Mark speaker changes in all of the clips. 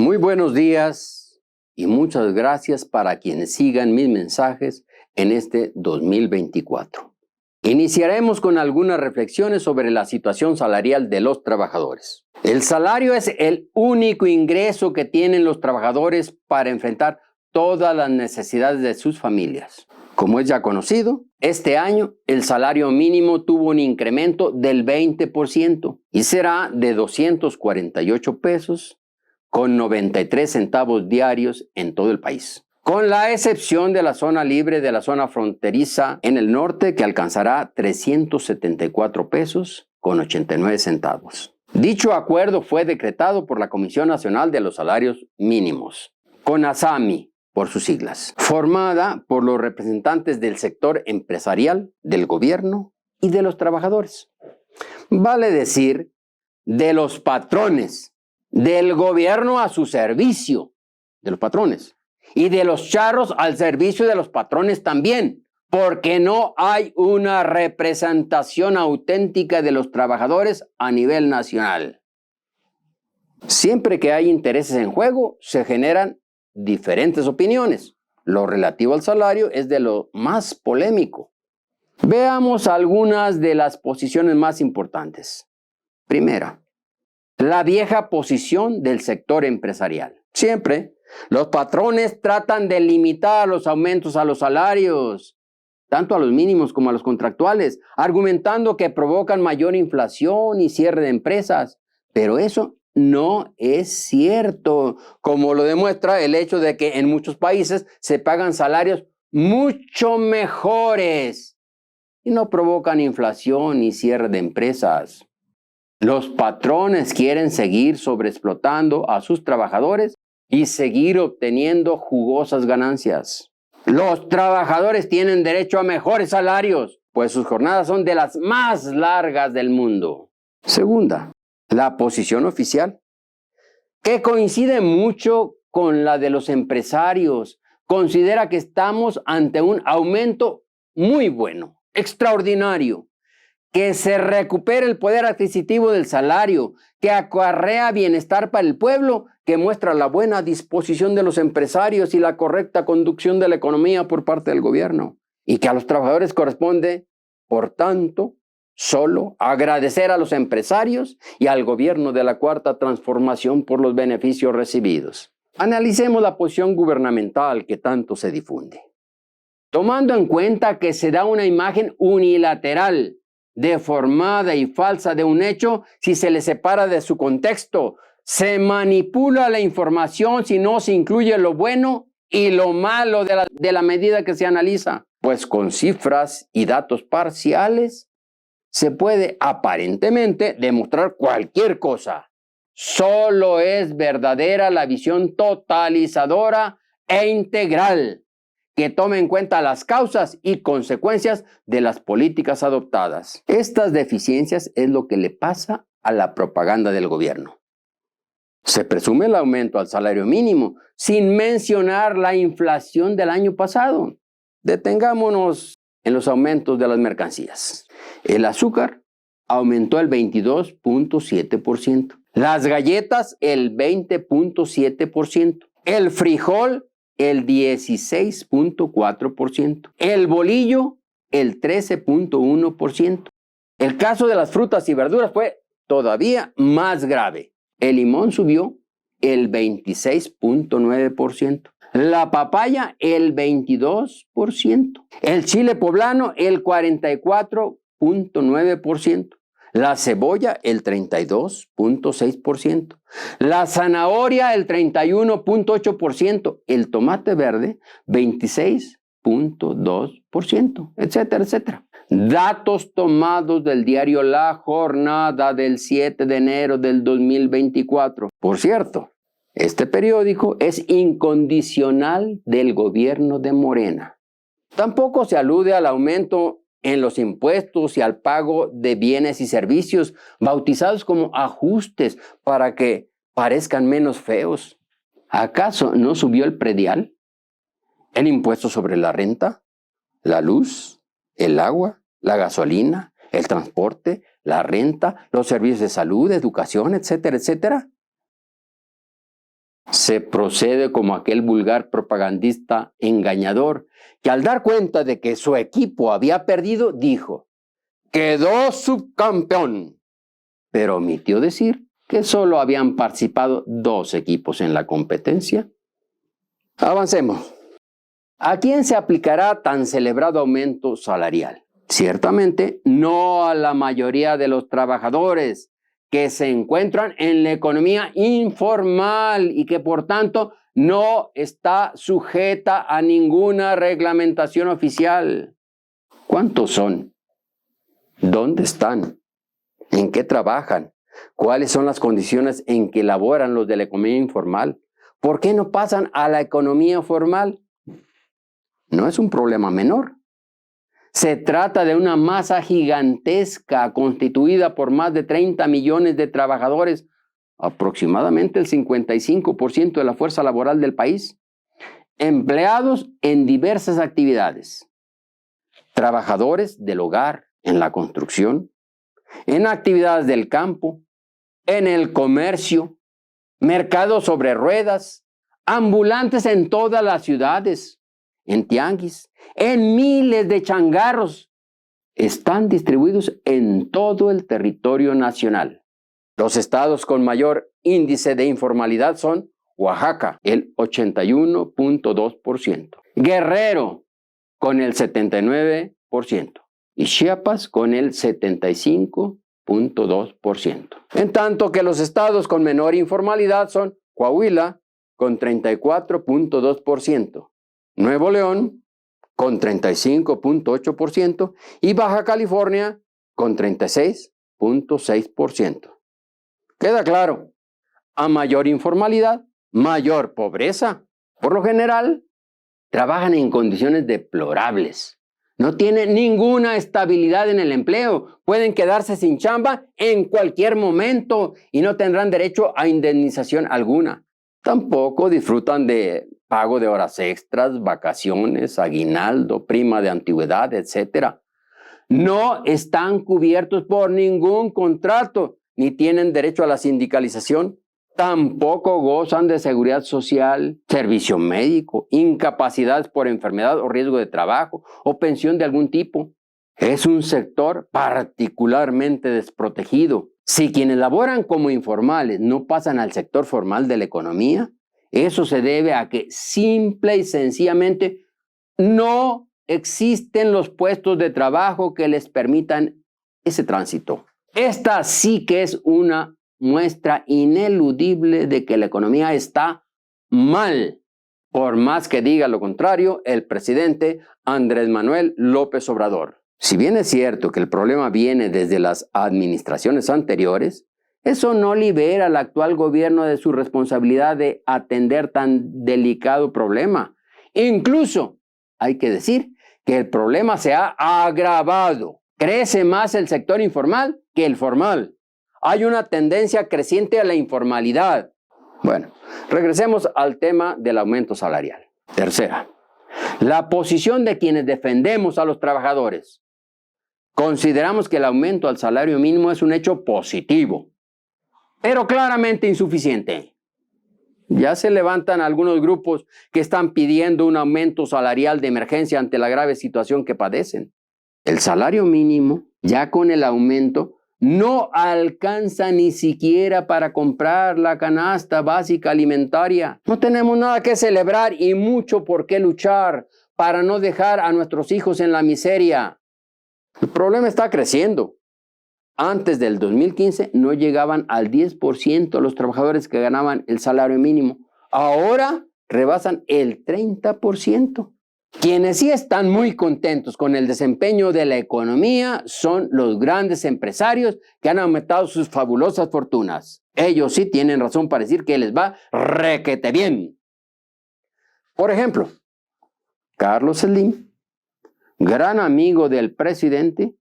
Speaker 1: Muy buenos días y muchas gracias para quienes sigan mis mensajes en este 2024. Iniciaremos con algunas reflexiones sobre la situación salarial de los trabajadores. El salario es el único ingreso que tienen los trabajadores para enfrentar todas las necesidades de sus familias. Como es ya conocido, este año el salario mínimo tuvo un incremento del 20% y será de 248 pesos con 93 centavos diarios en todo el país, con la excepción de la zona libre de la zona fronteriza en el norte, que alcanzará 374 pesos con 89 centavos. Dicho acuerdo fue decretado por la Comisión Nacional de los Salarios Mínimos, CONASAMI por sus siglas, formada por los representantes del sector empresarial, del gobierno y de los trabajadores. Vale decir, de los patrones, del gobierno a su servicio, de los patrones, y de los charros al servicio de los patrones también, porque no hay una representación auténtica de los trabajadores a nivel nacional. Siempre que hay intereses en juego, se generan diferentes opiniones. Lo relativo al salario es de lo más polémico. Veamos algunas de las posiciones más importantes. Primera, la vieja posición del sector empresarial. Siempre los patrones tratan de limitar los aumentos a los salarios, tanto a los mínimos como a los contractuales, argumentando que provocan mayor inflación y cierre de empresas. Pero eso no es cierto, como lo demuestra el hecho de que en muchos países se pagan salarios mucho mejores y no provocan inflación ni cierre de empresas. Los patrones quieren seguir sobreexplotando a sus trabajadores y seguir obteniendo jugosas ganancias. Los trabajadores tienen derecho a mejores salarios, pues sus jornadas son de las más largas del mundo. Segunda, la posición oficial, que coincide mucho con la de los empresarios, considera que estamos ante un aumento muy bueno, extraordinario, que se recupere el poder adquisitivo del salario, que acarrea bienestar para el pueblo, que muestra la buena disposición de los empresarios y la correcta conducción de la economía por parte del gobierno, y que a los trabajadores corresponde, por tanto, solo agradecer a los empresarios y al gobierno de la Cuarta Transformación por los beneficios recibidos. Analicemos la posición gubernamental que tanto se difunde. Tomando en cuenta que se da una imagen unilateral, deformada y falsa de un hecho si se le separa de su contexto, se manipula la información si no se incluye lo bueno y lo malo de la medida que se analiza, pues con cifras y datos parciales se puede aparentemente demostrar cualquier cosa. Solo es verdadera la visión totalizadora e integral, que tome en cuenta las causas y consecuencias de las políticas adoptadas. Estas deficiencias es lo que le pasa a la propaganda del gobierno. Se presume el aumento al salario mínimo sin mencionar la inflación del año pasado. Detengámonos en los aumentos de las mercancías. El azúcar aumentó el 22.7%. Las galletas el 20.7%. El frijol el 16.4%. El bolillo el 13.1%. El caso de las frutas y verduras fue todavía más grave. El limón subió el 26.9%. La papaya el 22%. El chile poblano el 44.9%. La cebolla el 32.6%. La zanahoria el 31.8%. El tomate verde 26.2%, etcétera, etcétera. Datos tomados del diario La Jornada del 7 de enero del 2024. Por cierto, este periódico es incondicional del gobierno de Morena. Tampoco se alude al aumento en los impuestos y al pago de bienes y servicios, bautizados como ajustes para que parezcan menos feos. ¿Acaso no subió el predial? ¿El impuesto sobre la renta? ¿La luz? ¿El agua? ¿La gasolina? ¿El transporte? ¿La renta? ¿Los servicios de salud, educación, etcétera, etcétera? se procede como aquel vulgar propagandista engañador que al dar cuenta de que su equipo había perdido, dijo: quedó subcampeón, pero omitió decir que solo habían participado 2 equipos en la competencia. Avancemos. ¿A quién se aplicará tan celebrado aumento salarial? Ciertamente no a la mayoría de los trabajadores que se encuentran en la economía informal y que por tanto no está sujeta a ninguna reglamentación oficial. ¿Cuántos son? ¿Dónde están? ¿En qué trabajan? ¿Cuáles son las condiciones en que laboran los de la economía informal? ¿Por qué no pasan a la economía formal? No es un problema menor. Se trata de una masa gigantesca constituida por más de 30 millones de trabajadores, aproximadamente el 55% de la fuerza laboral del país, empleados en diversas actividades. Trabajadores del hogar, en la construcción, en actividades del campo, en el comercio, mercados sobre ruedas, ambulantes en todas las ciudades, en tianguis, en miles de changarros. Están distribuidos en todo el territorio nacional. Los estados con mayor índice de informalidad son Oaxaca, el 81.2%, Guerrero, con el 79%, y Chiapas, con el 75.2%. En tanto que los estados con menor informalidad son Coahuila, con 34.2%, Nuevo León, con 35.8%, y Baja California, con 36.6%. Queda claro, a mayor informalidad, mayor pobreza. Por lo general, trabajan en condiciones deplorables. No tienen ninguna estabilidad en el empleo. Pueden quedarse sin chamba en cualquier momento y no tendrán derecho a indemnización alguna. Tampoco disfrutan de pago de horas extras, vacaciones, aguinaldo, prima de antigüedad, etc. No están cubiertos por ningún contrato, ni tienen derecho a la sindicalización. Tampoco gozan de seguridad social, servicio médico, incapacidades por enfermedad o riesgo de trabajo o pensión de algún tipo. Es un sector particularmente desprotegido. Si quienes laboran como informales no pasan al sector formal de la economía, eso se debe a que simple y sencillamente no existen los puestos de trabajo que les permitan ese tránsito. Esta sí que es una muestra ineludible de que la economía está mal, por más que diga lo contrario el presidente Andrés Manuel López Obrador. Si bien es cierto que el problema viene desde las administraciones anteriores, eso no libera al actual gobierno de su responsabilidad de atender tan delicado problema. Incluso, hay que decir que el problema se ha agravado. Crece más el sector informal que el formal. Hay una tendencia creciente a la informalidad. Bueno, regresemos al tema del aumento salarial. Tercera, la posición de quienes defendemos a los trabajadores. Consideramos que el aumento al salario mínimo es un hecho positivo, pero claramente insuficiente. Ya se levantan algunos grupos que están pidiendo un aumento salarial de emergencia ante la grave situación que padecen. El salario mínimo, ya con el aumento, no alcanza ni siquiera para comprar la canasta básica alimentaria. No tenemos nada que celebrar y mucho por qué luchar para no dejar a nuestros hijos en la miseria. El problema está creciendo. Antes del 2015 no llegaban al 10% los trabajadores que ganaban el salario mínimo. Ahora rebasan el 30%. Quienes sí están muy contentos con el desempeño de la economía son los grandes empresarios que han aumentado sus fabulosas fortunas. Ellos sí tienen razón para decir que les va requete bien. Por ejemplo, Carlos Slim, gran amigo del presidente,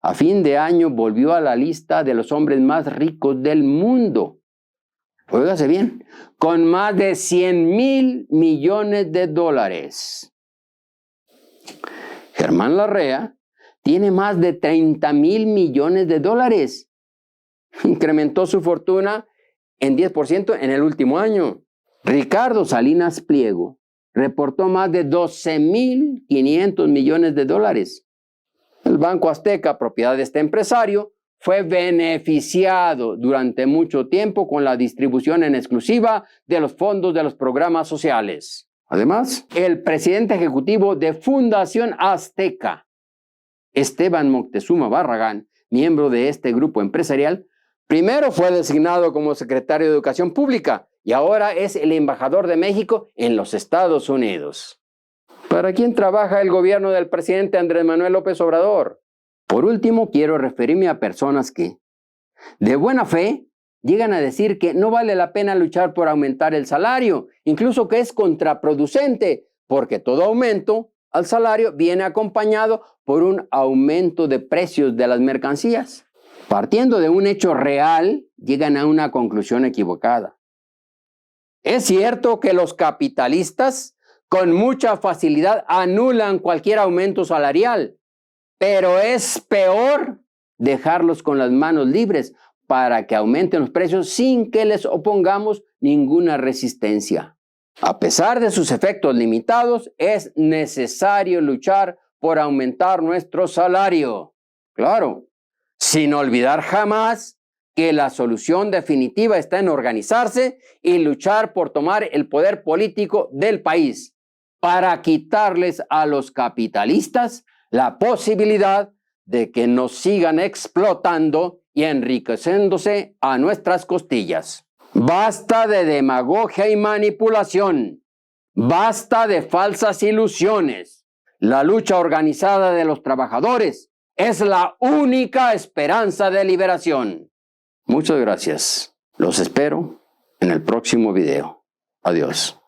Speaker 1: a fin de año volvió a la lista de los hombres más ricos del mundo. Óigase bien, con más de 100,000 millones de dólares. Germán Larrea tiene más de 30,000 millones de dólares. Incrementó su fortuna en 10% en el último año. Ricardo Salinas Pliego reportó más de 12.500 millones de dólares. El Banco Azteca, propiedad de este empresario, fue beneficiado durante mucho tiempo con la distribución en exclusiva de los fondos de los programas sociales. Además, el presidente ejecutivo de Fundación Azteca, Esteban Moctezuma Barragán, miembro de este grupo empresarial, primero fue designado como secretario de Educación Pública y ahora es el embajador de México en los Estados Unidos. ¿Para quién trabaja el gobierno del presidente Andrés Manuel López Obrador? Por último, quiero referirme a personas que, de buena fe, llegan a decir que no vale la pena luchar por aumentar el salario, incluso que es contraproducente, porque todo aumento al salario viene acompañado por un aumento de precios de las mercancías. Partiendo de un hecho real, llegan a una conclusión equivocada. Es cierto que los capitalistas con mucha facilidad anulan cualquier aumento salarial, pero es peor dejarlos con las manos libres para que aumenten los precios sin que les opongamos ninguna resistencia. A pesar de sus efectos limitados, es necesario luchar por aumentar nuestro salario. Claro, sin olvidar jamás que la solución definitiva está en organizarse y luchar por tomar el poder político del país para quitarles a los capitalistas la posibilidad de que nos sigan explotando y enriqueciéndose a nuestras costillas. Basta de demagogia y manipulación. Basta de falsas ilusiones. La lucha organizada de los trabajadores es la única esperanza de liberación. Muchas gracias. Los espero en el próximo video. Adiós.